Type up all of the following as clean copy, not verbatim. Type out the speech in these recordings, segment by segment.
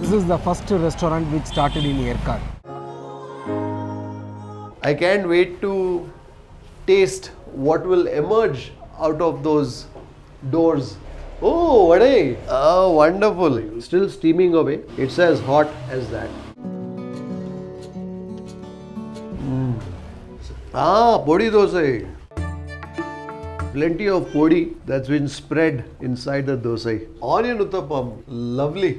This is the first restaurant which started in Yerkad. I can't wait to taste what will emerge out of those doors. Oh, vade! Oh, wonderful. Still steaming away. It's as hot as that. Podi dosa. Plenty of podi that's been spread inside the dosa. Onion uttapam. Lovely.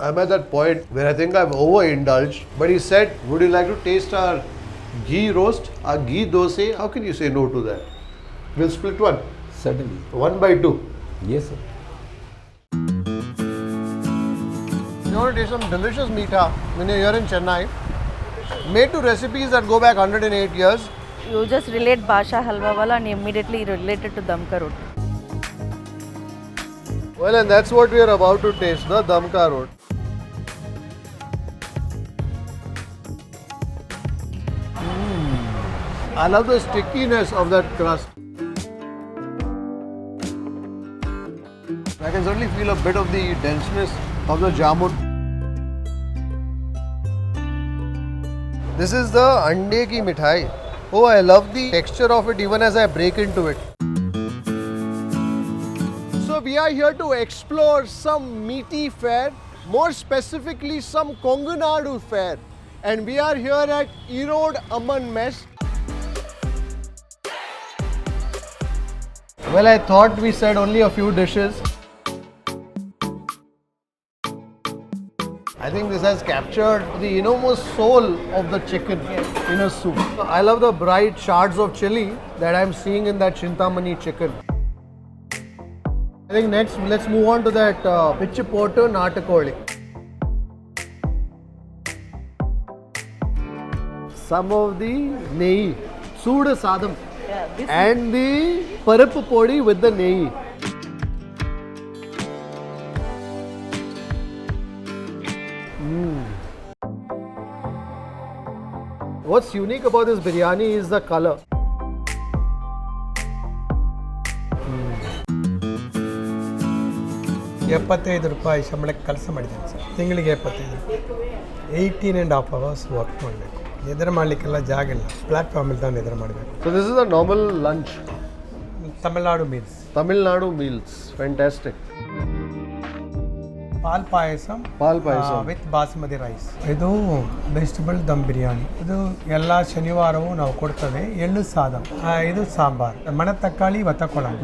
I'm at that point where I think I've overindulged. But he said, would you like to taste our ghee roast, our ghee dosa? How can you say no to that? We'll split one. Certainly. 1/2. Yes, sir. You want to taste some delicious meetha when you're here in Chennai, made to recipes that go back 108 years. You just relate Basha Halwa wala and immediately related to dum ka roti. Well, and that's what we are about to taste, the dum ka roti. I love the stickiness of that crust. I can certainly feel a bit of the denseness of the jamun. This is the ande ki mithai. Oh, I love the texture of it even as I break into it. So we are here to explore some meaty fare, more specifically some Konganadu fare. And we are here at Erode Amman Mess. Well, I thought we said only a few dishes. I think this has captured the innermost soul of the chicken in a soup. I love the bright shards of chili that I'm seeing in that Chintamani chicken. I think next let's move on to that Pichipotu Natakoli. Some of the nehi, Suda Sadam, and the Parapu Podi with the nehi. What's unique about this biryani is the color. ₹75 ಸಂಬಳಕ್ಕೆ ಕೆಲಸ ಮಾಡಿದ್ದೇನೆ sir. ತಿಂಗಳಿಗೆ 75. 18.5 hours work ಮಾಡಬೇಕು. ನಿದ್ರೆ ಮಾಡಲಿಕ್ಕೆಲ್ಲ ಜಾಗ ಇಲ್ಲ. Platform ಇಲ್ಲಿ ನಿದ್ರೆ ಮಾಡಬೇಕು. So this is a normal lunch. Tamil Nadu meals. Tamil Nadu meals. Fantastic. Pal payasam with basmati rice. ಇದು ವೆಜಿಟಬಲ್ ದಮ್ ಬಿರಿಯಾನಿ. ಇದು ಎಲ್ಲ ಶನಿವಾರವೂ ನಾವು ಕೊಡ್ತೇವೆ. ಎಳ್ಳು ಸಾದಂ. ಇದು ಸಾಂಬಾರ್. ಮಣತಕ್ಕಾಳಿ ವತ್ತಕೊಳಂ.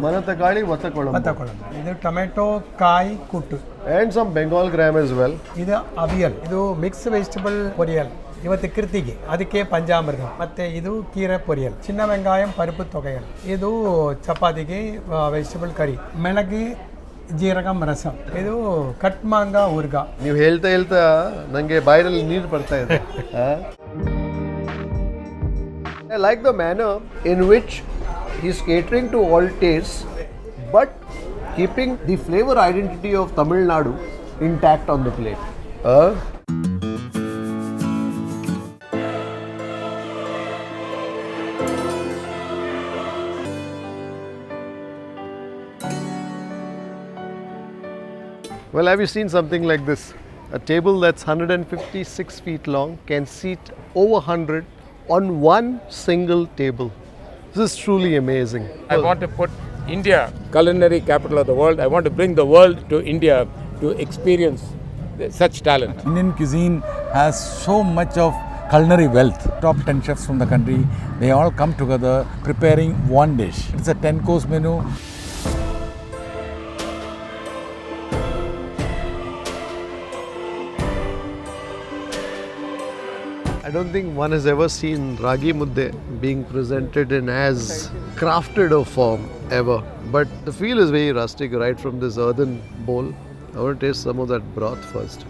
ಇದು ಟೊಮೆಟೊ ಕಾಯಿ ಕುಟ್ಟು. And some Bengal gram as well. ಇದು ಅವಿಯಲ್. ಇದು ಮಿಕ್ಸ್ ವೆಜಿಟಬಲ್ ಪೊರಿಯಲ್. ಇವತ್ತು ಕೃತಿಗೆ ಅದಕ್ಕೆ ಪಂಚಾಮೃತ. ಮತ್ತೆ ಇದು ಕೀರೆ ಪೊರಿಯಲ್. ಚಿನ್ನ ವೆಂಗಾಯಂ ಪರುಪು ತೊಗಯಲ್. ಇದು ಚಪಾತಿಗೆ ವೆಜಿಟಬಲ್ ಕರಿ. ಮೆಣಗೆ ಜೀರಗಂ ರಸಂ. ಇದು ಕಟ್ ಮಾಂಗ ಊರ್ಗ. ನೀವು ಹೇಳ್ತಾ ನನಗೆ ಬಾಯಿನಲ್ಲಿ ನೀರು ಬರ್ತಾ ಇದೆ. I like the manner in which he's catering to all tastes but keeping the flavor identity of Tamil Nadu intact on the plate. Well, have you seen something like this? A table that's 156 feet long can seat over 100 on one single table. This is truly amazing. I want to put India, culinary capital of the world. I want to bring the world to India to experience such talent. Indian cuisine has so much of culinary wealth. Top 10 chefs from the country, they all come together preparing one dish. It's a 10-course menu. I don't think one has ever seen ragi mudde being presented in as crafted a form ever. But the feel is very rustic right from this earthen bowl. I want to taste some of that broth first.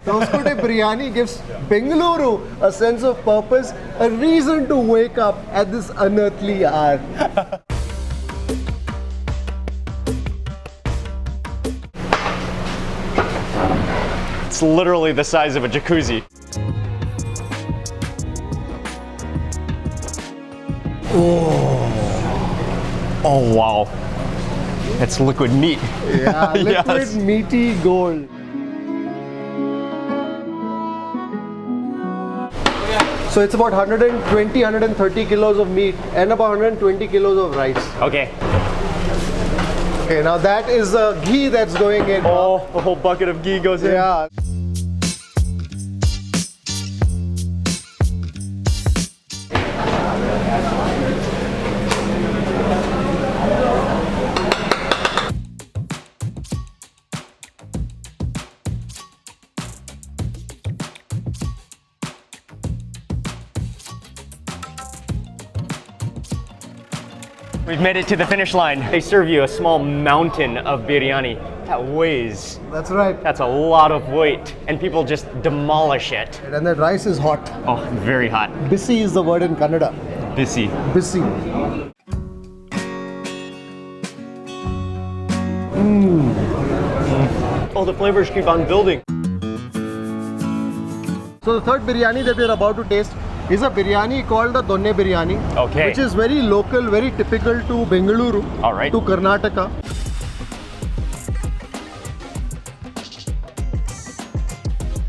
Toskote biryani gives Bengaluru a sense of purpose, a reason to wake up at this unearthly hour. It's literally the size of a jacuzzi. Oh wow. That's liquid meat. Yeah, liquid Yes. meaty gold. So it's about 120, 130 kilos of meat and about 120 kilos of rice. Okay. Okay, now that is the ghee that's going in. Oh, a whole bucket of ghee goes in. Yeah. We've made it to the finish line. They serve you a small mountain of biryani. That weighs, That's right. that's a lot of weight. And people just demolish it. And that rice is hot. Oh, very hot. Bisi is the word in Kannada. Busy. Bisi. Oh, the flavors keep on building. So the third biryani that we're about to taste is a biryani called the Donne biryani. Okay. Which is very local, very typical to Bengaluru, All right. to Karnataka.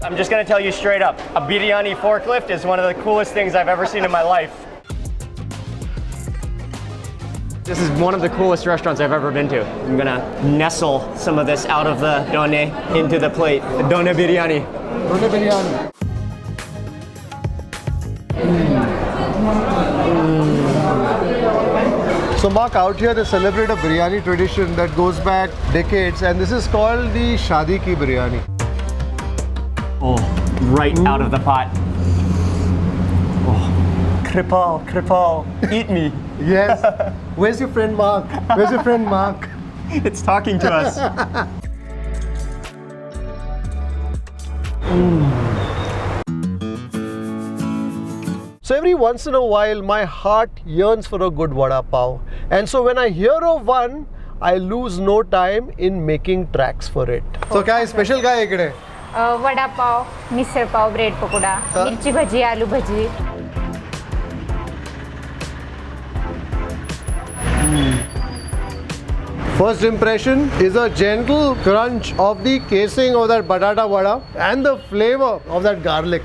I'm just gonna tell you straight up, a biryani forklift is one of the coolest things I've ever seen in my life. This is one of the coolest restaurants I've ever been to. I'm gonna nestle some of this out of the donne into the plate. The donne biryani. Donne biryani. So Mark, out here they celebrate a biryani tradition that goes back decades, and this is called the Shadi Ki Biryani. Oh, right out of the pot. Oh, Kripal, eat me. Yes. Where's your friend Mark? Where's your friend Mark? It's talking to us. So every once in a while, my heart yearns for a good vada pav. And so when I hear of one, I lose no time in making tracks for it. So क्या special क्या है इकडे? Vada pav, misal pav, bread pakora, मिरची भजी, आलू bhaji. First impression is a gentle crunch of the casing of that batata vada and the flavor of that garlic.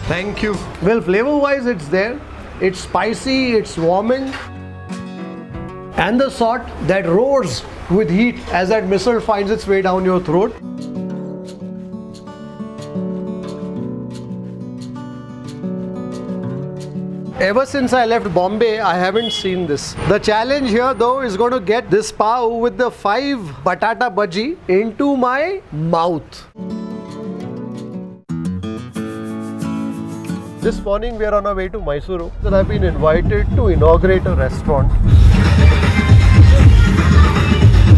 Thank you. Well, flavor wise it's there. It's spicy, it's warming. And the salt that roars with heat as that missile finds its way down your throat. Ever since I left Bombay, I haven't seen this. The challenge here though is going to get this pav with the 5 batata bhaji into my mouth. This morning we are on our way to Mysuru and I've been invited to inaugurate a restaurant.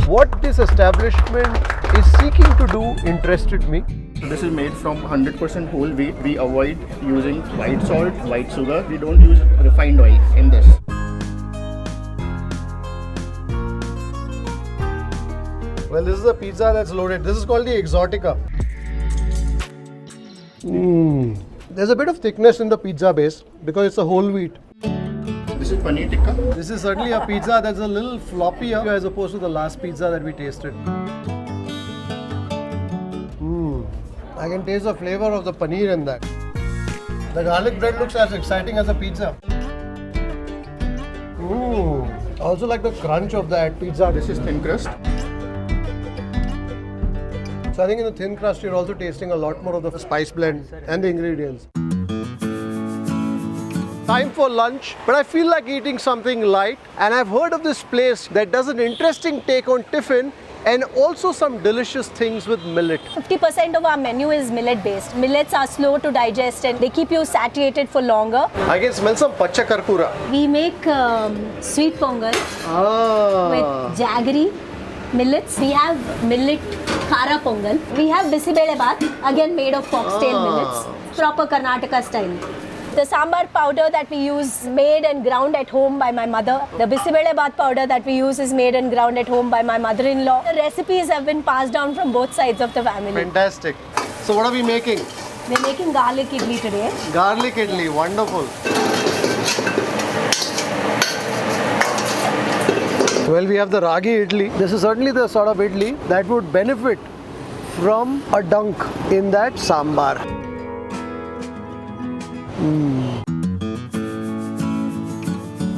What this establishment is seeking to do interested me. This is made from 100% whole wheat. We avoid using white salt, white sugar. We don't use refined oil in this. Well, this is a pizza that's loaded. This is called the Exotica. There's a bit of thickness in the pizza base because it's a whole wheat. This is paneer tikka. This is certainly a pizza that's a little floppier as opposed to the last pizza that we tasted. I can taste the flavor of the paneer in that. The garlic bread looks as exciting as a pizza. I also like the crunch of that pizza. This is thin crust. So I think in the thin crust you're also tasting a lot more of the spice blend and the ingredients. Time for lunch, but I feel like eating something light, and I've heard of this place that does an interesting take on tiffin and also some delicious things with millet. 50% of our menu is millet based. Millets are slow to digest and they keep you satiated for longer. I can smell some pacha karpura. We make sweet pongal with jaggery millets. We have millet khara pongal. We have bisibele bath, again made of foxtail millets, proper Karnataka style. The sambar powder that we use made and ground at home by my mother. The bisibelebath powder that we use is made and ground at home by my mother-in-law. The recipes have been passed down from both sides of the family. Fantastic. So what are we making? We're making garlic idli today. Garlic idli, wonderful. Well, we have the ragi idli. This is certainly the sort of idli that would benefit from a dunk in that sambar.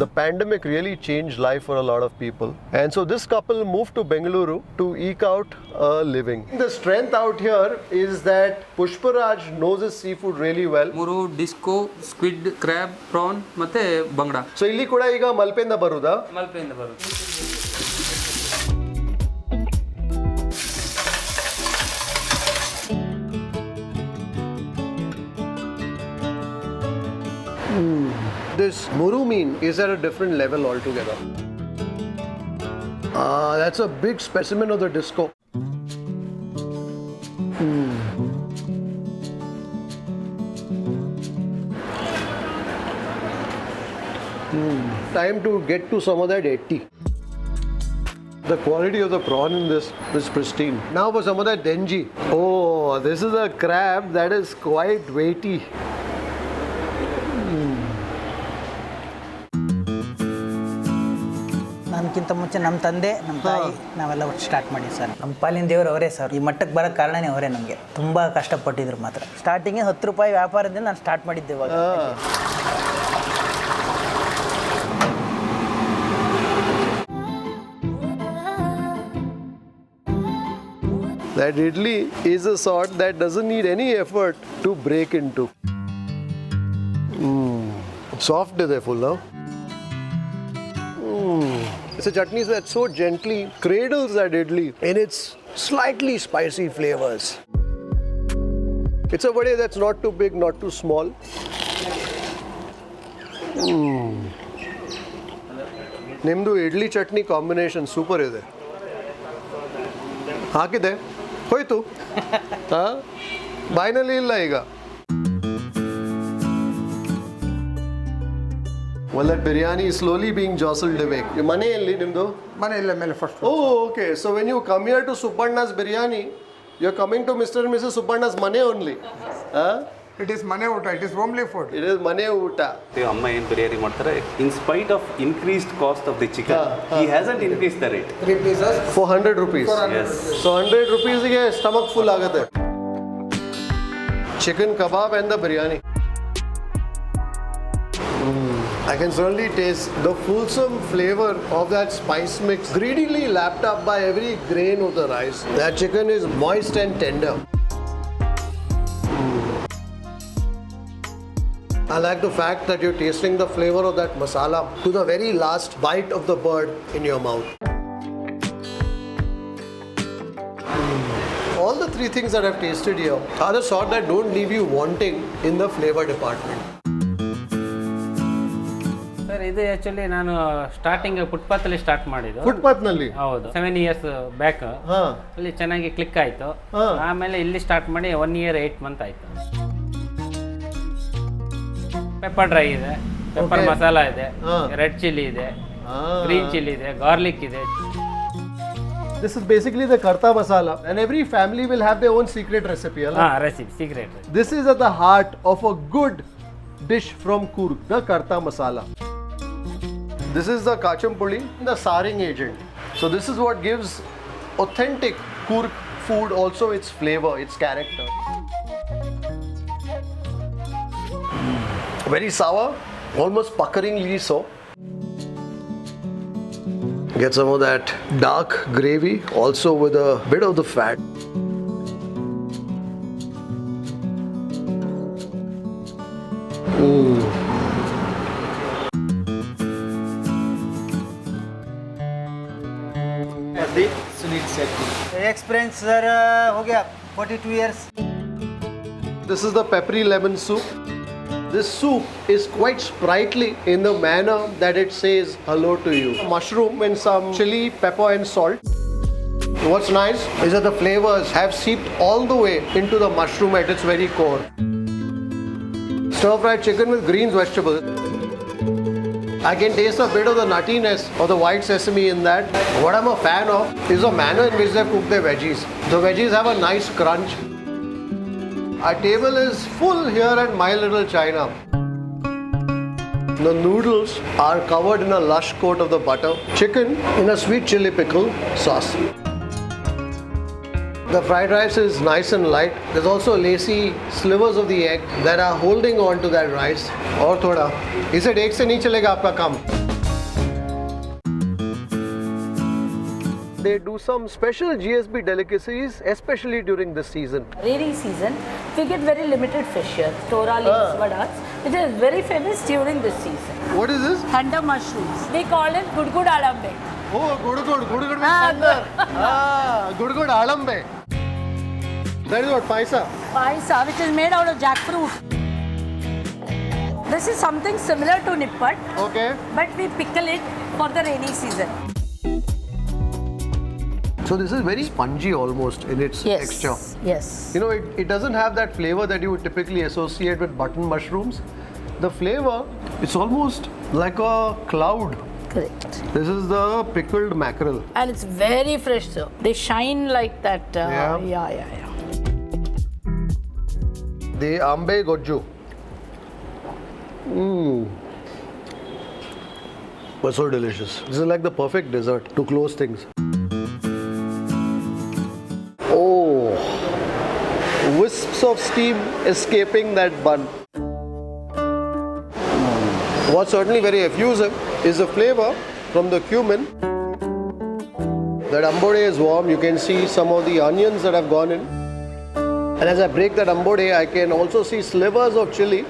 The pandemic really changed life for a lot of people. And so this couple moved to Bengaluru to eke out a living. The strength out here is that Pushparaj knows his seafood really well. ಮೂರು disco, squid, crab, prawn ಮತ್ತೆ ಬಂಗಡ. So ಇಲ್ಲಿ ಕೂಡ ಈಗ ಮಲ್ಪೆಯಿಂದ ಬರುದಾ? ಮಲ್ಪೆಯಿಂದ ಬರುತ್ತೆ. This muru mean is at a different level altogether. That's a big specimen of the disco. Time to get to some of that 80. The quality of the prawn in this is pristine. Now for some of that denji. Oh, this is a crab that is quite weighty. ನನಗಿಂತ ಮುಂಚೆ ನಮ್ಮ ತಂದೆ ನಮ್ಮ ತಾಯಿ ನಾವೆಲ್ಲ start ಮಾಡಿದ್ವಿ sir. ನಮ್ಮ ಪಾಲಿನ ದೇವರು ಅವರೇ ಸರ್. ಈ ಮಟ್ಟಕ್ಕೆ ಬರೋಕ್ಕೆ ಕಾರಣನೇ ಅವರೇ. ನಮಗೆ ತುಂಬ ಕಷ್ಟಪಟ್ಟಿದ್ರು ಮಾತ್ರ. ಸ್ಟಾರ್ಟಿಂಗ್ 10 ರೂಪಾಯಿ ವ್ಯಾಪಾರದಿಂದ ನಾನು ಸ್ಟಾರ್ಟ್ ಮಾಡಿದ್ದೆ. ಇವಾಗ That idli is a sort that doesn't need any effort to break into. Soft is there full now. It's a chutney that so gently cradles that idli in its slightly spicy flavors. It's a vade that's not too big, not too small. Nimdu idli chutney combination super ಇದೆ. ಹಾಕಿದೆ ಹೋಯ್ತು. ಬಾಯ್ನಲ್ಲಿ ಇಲ್ಲ ಈಗ. Well, that biryani is slowly being jostled away. Your mane elli nimdu? Mane illa mele first. Oh, okay. So when you come here to Subbanna's biryani, you're coming to Mr. and Mrs. Subbanna's mane only. It is mane uta. It is homely food. It is mane uta. Amma ಏನು biryani ಮಾಡ್ತಾರೆ. In spite of increased cost of the chicken, he hasn't increased the rate. 3 pieces for 100 rupees. Yes. So 100 rupees ಗೆ stomach full ಆಗುತ್ತೆ. Chicken kebab and the biryani. I can certainly taste the fulsome flavor of that spice mix, greedily lapped up by every grain of the rice. That chicken is moist and tender. I like the fact that you're tasting the flavor of that masala to the very last bite of the bird in your mouth. All the three things that I've tasted here are the sort that don't leave you wanting in the flavor department. Sir ಇದು actually ನಾನು starting ಫುಟ್ಪಾತಲ್ಲಿ start ಮಾಡಿದ್ದು. ಫುಟ್ಪಾತ್ನಲ್ಲಿ? ಹೌದು, 7 years back. ಅಲ್ಲಿ ಚೆನ್ನಾಗಿ click ಆಯಿತು. ಆಮೇಲೆ ಇಲ್ಲಿ start ಮಾಡಿ 1 year 8 months ಆಯಿತು. ಪೆಪ್ಪರ್ ಡ್ರೈ ಇದೆ, ಪೆಪ್ಪರ್ ಮಸಾಲ ಇದೆ, ರೆಡ್ ಚಿಲ್ಲಿ ಇದೆ, ಗ್ರೀನ್ ಚಿಲ್ಲಿ ಇದೆ, ಗಾರ್ಲಿಕ್ ಇದೆ. This is basically the karta masala, and every family will have their own secret recipe. Recipe, secret. This is at the heart of a good dish from Coorg, the karta masala. This is the kachampuli, the saring agent. So this is what gives authentic Coorg food also its flavor, its character. Very sour, almost puckeringly so. Get some of that dark gravy, also with a bit of the fat. Experience sir हो गया 42 years. This is the peppery lemon soup. This soup is quite sprightly in the manner that it says hello to you. Mushroom and some chili, pepper and salt. What's nice is that the flavors have seeped all the way into the mushroom at its very core. stir-fried chicken with greens vegetables. I can taste a bit of the nuttiness of the white sesame in that. What I'm a fan of is the manner in which they cook their veggies. The veggies have a nice crunch. Our table is full here at My Little China. The noodles are covered in a lush coat of the butter. Chicken in a sweet chili pickle sauce. The fried rice is nice and light. There's also lacy slivers of the egg that are holding on to that rice. और थोड़ा इसे एक से नहीं चलेगा आपका काम. They do some special GSB delicacies, especially during this season. Rainy season, we get very limited fish here. Torali, vadas, which is very famous during this season. What is this? Thunder mushrooms. They call it gudgud alambe. Oh, gudgud means thunder. Gudgud alambe. That is what, paisa? Paisa, which is made out of jackfruit. This is something similar to nippat. Okay. But we pickle it for the rainy season. So this is very spongy almost in its texture. Yes. You know, it doesn't have that flavor that you would typically associate with button mushrooms. The flavor, it's almost like a cloud. Correct. This is the pickled mackerel. And it's very fresh, sir. They shine like that. Yeah. The ambe goju. Was so delicious. This is like the perfect dessert to close things. Oh, wisps of steam escaping that bun. What's certainly very effusive is the flavor from the cumin. That ambode is warm. You can see some of the onions that have gone in. And as I break that ambode, I can also see slivers of chili.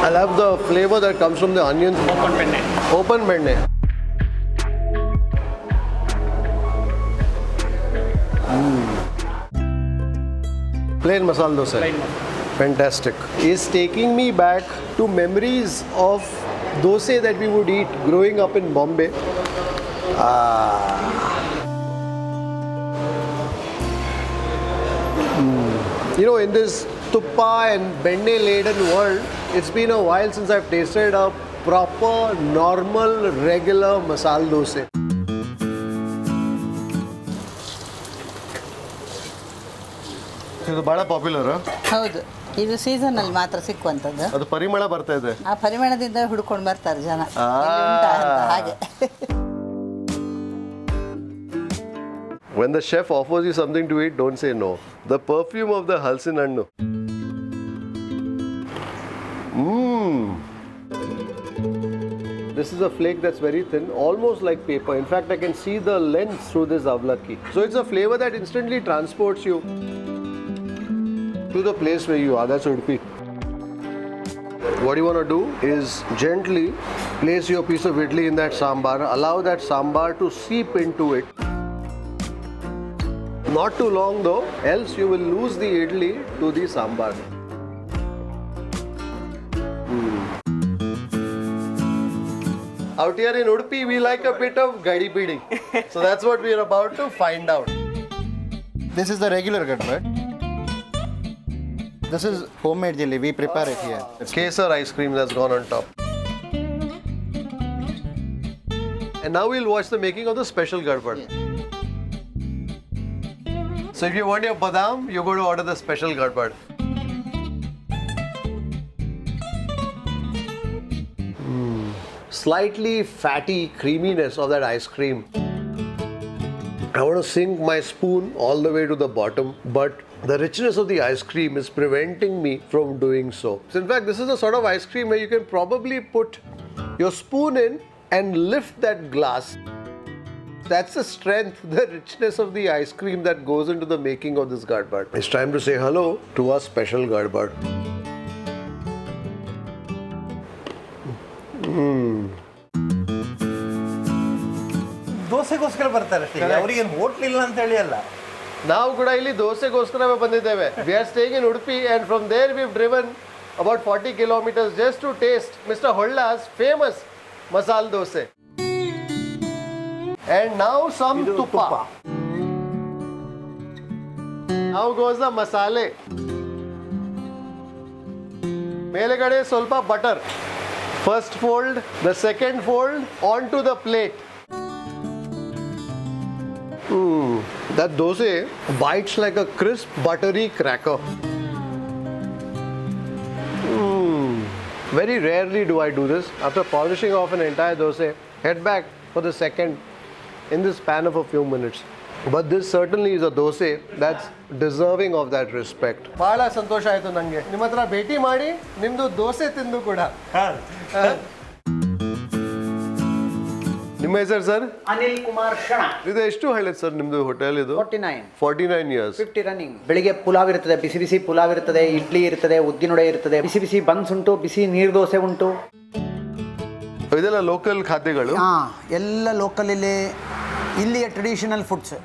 I love the flavor that comes from the onions. Open penne. Open penne. Plain masala dosa. Plain masala. Fantastic. Is taking me back to memories of dosa that we would eat growing up in Bombay. You know, in this tuppa and benne laden world, it's been a while since I've tasted a proper, normal, regular masala dosa. ಇದು ಬಹಳ popular. ಹೌದು, ಇದು ಸೀಸನಲ್ಲಿ ಮಾತ್ರ ಸಿಕ್ಕುವಂಥದ್ದು. ಅದು ಪರಿಮಳ ಬರ್ತಾ ಇದೆ. ಆ ಪರಿಮಳದಿಂದ ಹುಡ್ಕೊಂಡು ಬರ್ತಾರೆ ಜನ. ಎಲ್ಲಿ ಉಂಟಾ ಅಂತ ಹಾಗೆ. When the chef offers you something to eat, don't say no. The perfume of the halsin hannu. This is a flake that's very thin, almost like paper. In fact, I can see the lens through this avlaki. So it's a flavor that instantly transports you to the place where you are. That's Udupi. What you want to do is gently place your piece of idli in that sambar. Allow that sambar to seep into it. Not too long though, else you will lose the idli to the sambar. Out here in Udupi, we like a bit of gadi pidi. So that's what we are about to find out. This is the regular gadbad. This is homemade jelly. We prepare it here. Kesar ice cream that's gone on top. And now we'll watch the making of the special gadbad. So if you want your badam, you're going to order the special gadbad. Slightly fatty creaminess of that ice cream. I want to sink my spoon all the way to the bottom, but the richness of the ice cream is preventing me from doing so. So in fact, this is the sort of ice cream where you can probably put your spoon in and lift that glass. That's the strength, the richness of the ice cream that goes into the making of this gadbad. It's time to say hello to our special gadbad. ದೋಸೆಗೋಸ್ಕರ ಬರ್ತಾರೆ ಅಷ್ಟೇ, ಅವರಿಗೆ hotel ಇಲ್ಲ ಅಂತ ಹೇಳಿ ಅಲ್ಲ. ನಾವು ಕೂಡ ಇಲ್ಲಿ ದೋಸೆಗೋಸ್ಕರ ಬಂದಿದ್ದೇವೆ. We are staying in Udupi and from there we've driven about 40 kilometers just to taste Mr. Holla's famous masala dosa. And now some tuppa. How goes the masale? ಮೇಲೆಗಡೆ ಸ್ವಲ್ಪ butter. First fold, the second fold onto the plate. That dosa bites like a crisp, buttery cracker. Very rarely do I do this. After polishing off an entire dosa, head back for the second in the span of a few minutes. But this certainly is a dosa that's deserving of that respect. ಬಹಳ ಸಂತೋಷ ಆಯಿತು ನನಗೆ ನಿಮ್ಮ ಹತ್ರ ಭೇಟಿ ಮಾಡಿ ನಿಮ್ಮದು ದೋಸೆ ತಿಂದು ಕೂಡ. ನಿಮ್ಮ ಹೆಸರು ಸರ್? ಅನಿಲ್ ಕುಮಾರ್ ಶಣ. ಇದು ಎಷ್ಟು ಹೇಳಿದ್ ಸರ್ ನಿಮ್ಮದು ಹೋಟೆಲ್ ಇದು? 49 ಇಯರ್ಸ್. 50 ರನ್ನಿಂಗ್. ಬೆಳಿಗ್ಗೆ ಪುಲಾವ್ ಇರ್ತದೆ, ಬಿಸಿ ಬಿಸಿ ಪುಲಾವ್ ಇರ್ತದೆ, ಇಡ್ಲಿ ಇರ್ತದೆ, ಉದ್ದಿನೊಡೆ ಇರ್ತದೆ, ಬಿಸಿ ಬಿಸಿ ಬನ್ಸ್ ಉಂಟು, ಬಿಸಿ ನೀರು ದೋಸೆ ಉಂಟು. ಇದೆಲ್ಲ ಲೋಕಲ್ ಖಾದ್ಯಗಳು? ಎಲ್ಲ ಲೋಕಲ್ ಇಲ್ಲಿಯ traditional foods.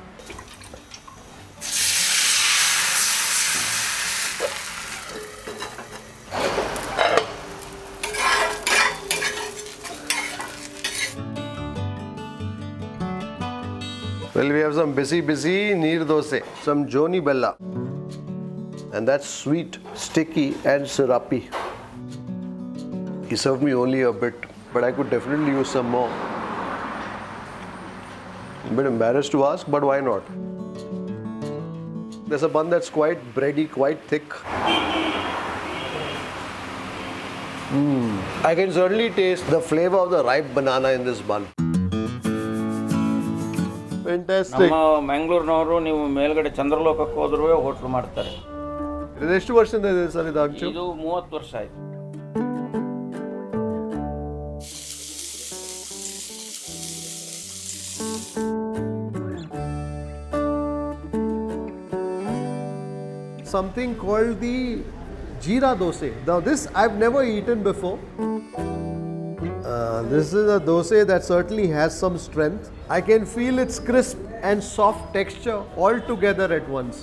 Well, we have some busy neer dosai, some joni bella, and that's sweet, sticky and syrupy. He served me only a bit, but I could definitely use some more. I'm a bit embarrassed to ask, but why not? There's a bun that's quite bready, quite thick. I can certainly taste the flavor of the ripe banana in this bun. ನಮ್ಮ ಮ್ಯಾಂಗ್ಳೂರ್ನವರು ನೀವು ಮೇಲ್ಗಡೆ ಚಂದ್ರಲೋಕಕ್ಕೆ ಹೋದ್ರೂ hotel ಮಾಡ್ತಾರೆ. ಇದು ಎಷ್ಟು ವರ್ಷದಿಂದ ಇದೆ sir ಇದು ಅಂಚು? ಇದು 30 ವರ್ಷ ಆಯ್ತು. Something called the jeera dosa. Now this I've never eaten before. This is a dosa that certainly has some strength. I can feel its crisp and soft texture all together at once.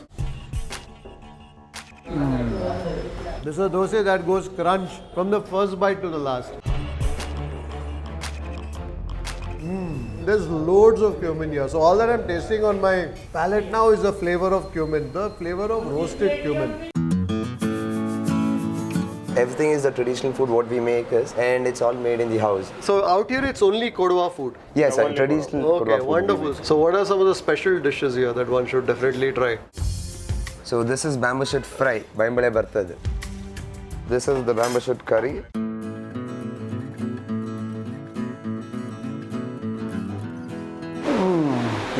This is a dosa that goes crunch from the first bite to the last. There's loads of cumin here. So all that I'm tasting on my palate now is the flavor of cumin, the flavor of roasted cumin. Everything is the traditional food what we make is, and it's all made in the house. So out here it's only Kodwa food? Yes, sir, traditional Kodwa food. Okay, wonderful. So what are some of the special dishes here that one should definitely try? So this is bamboo shoot fry, Bambale bartade. This is the bamboo shoot curry.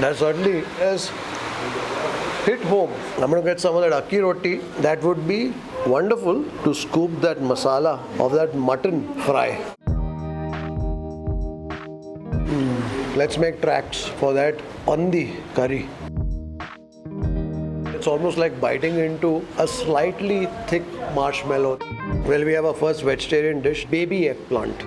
That certainly is hit home. I'm going to get some of that akki roti. That would be wonderful to scoop that masala of that mutton fry. Let's make tracks for that pandi curry. It's almost like biting into a slightly thick marshmallow. Well, we have our first vegetarian dish, baby eggplant.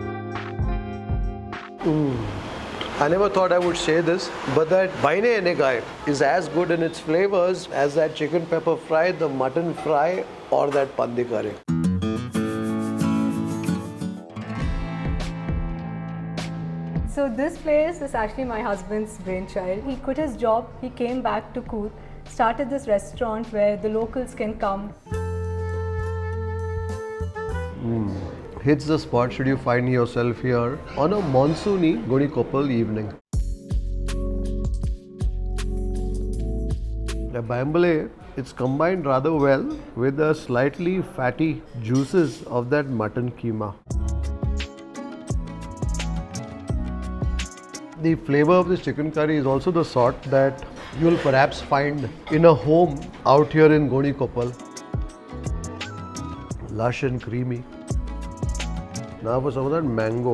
I never thought I would say this, but that baine enegai is as good in its flavors as that chicken pepper fry, the mutton fry, or that pandi curry. So this place is actually my husband's brainchild. He quit his job, he came back to Cool, started this restaurant where the locals can come. Hits the spot should you find yourself here on a monsoony Gonikoppal evening. The Bambale, it's combined rather well with the slightly fatty juices of that mutton keema. The flavor of this chicken curry is also the sort that you'll perhaps find in a home out here in Gonikoppal. Lush and creamy. Now for some of that mango.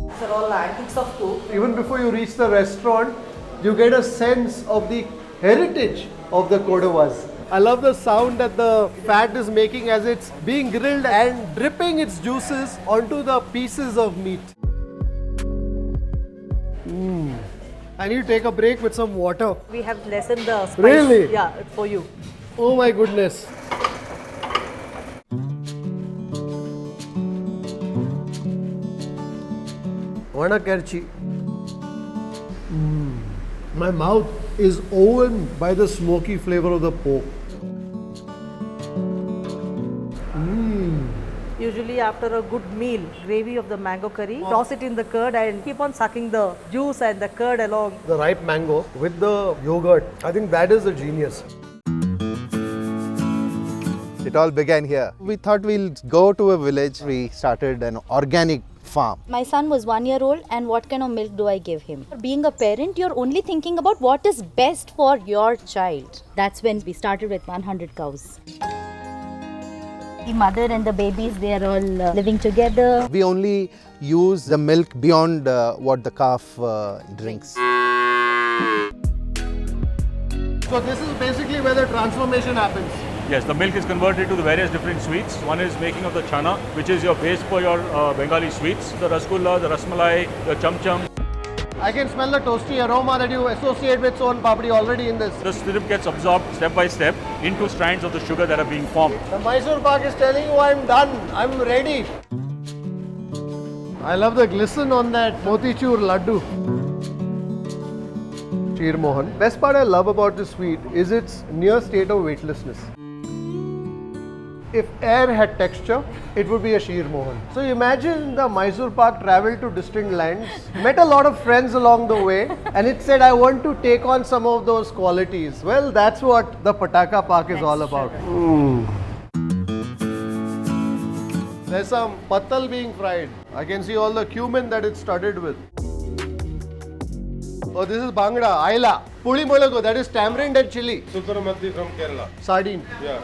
These are all antiques of Cool. Even before you reach the restaurant, you get a sense of the heritage of the Kodawas. I love the sound that the fat is making as it's being grilled and dripping its juices onto the pieces of meat. I need to take a break with some water. We have lessened the spice. Really? Yeah, for you. Oh my goodness. Vanakerchi. My mouth is overwhelmed by the smoky flavor of the pork. Usually after a good meal, gravy of the mango curry, toss it in the curd and keep on sucking the juice and the curd along. The ripe mango with the yogurt, I think that is the genius. It all began here. We thought we'll go to a village. We started an organic farm. My son was 1 year old, and what kind of milk do I give him? Being a parent, you're only thinking about what is best for your child. That's when we started with 100 cows. The mother and the babies, they are all living together. We only use the milk beyond what the calf drinks. So this is basically where the transformation happens. Yes, the milk is converted to the various different sweets. One is making of the chana, which is your base for your Bengali sweets. The rasgulla, the rasmalai, the cham cham. I can smell the toasty aroma that you associate with son papdi already in this. The syrup gets absorbed step by step into strands of the sugar that are being formed. The Mysore Pak is telling you I'm done, I'm ready. I love the glisten on that motichur laddu. Sheer Mohan. Best part I love about this sweet is its near state of weightlessness. If air had texture, it would be a Sheer Mohan. So imagine the Mysore Pak travelled to distant lands, met a lot of friends along the way, and it said, I want to take on some of those qualities. Well, that's what the Pataka Pak is all about. There's some patal being fried. I can see all the cumin that it's studded with. Oh, this is Bangda, Aila. Puli Molago, that is tamarind and chili. Sukaramati from Kerala. Sardine. Yeah.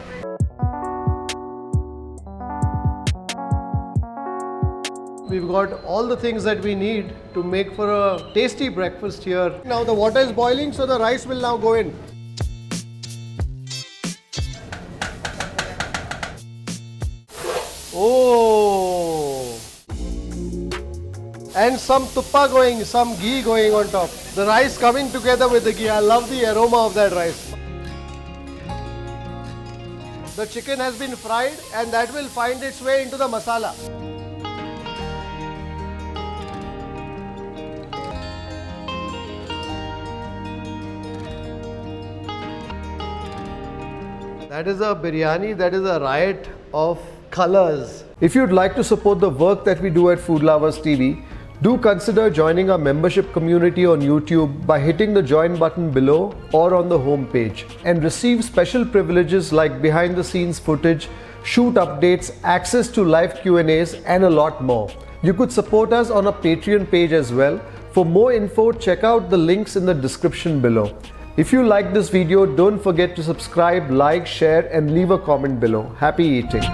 We've got all the things that we need to make for a tasty breakfast here. Now the water is boiling, so the rice will now go in. Oh! And some tuppa going, some ghee going on top. The rice coming together with the ghee. I love the aroma of that rice. The chicken has been fried and that will find its way into the masala. That is a biryani, that is a riot of colors. If you'd like to support the work that we do at Food Lovers TV, do consider joining our membership community on YouTube by hitting the join button below or on the home page and receive special privileges like behind the scenes footage, shoot updates, access to live Q&As and a lot more. You could support us on our Patreon page as well. For more info, check out the links in the description below. If you like this video, don't forget to subscribe, like, share and leave a comment below. Happy eating!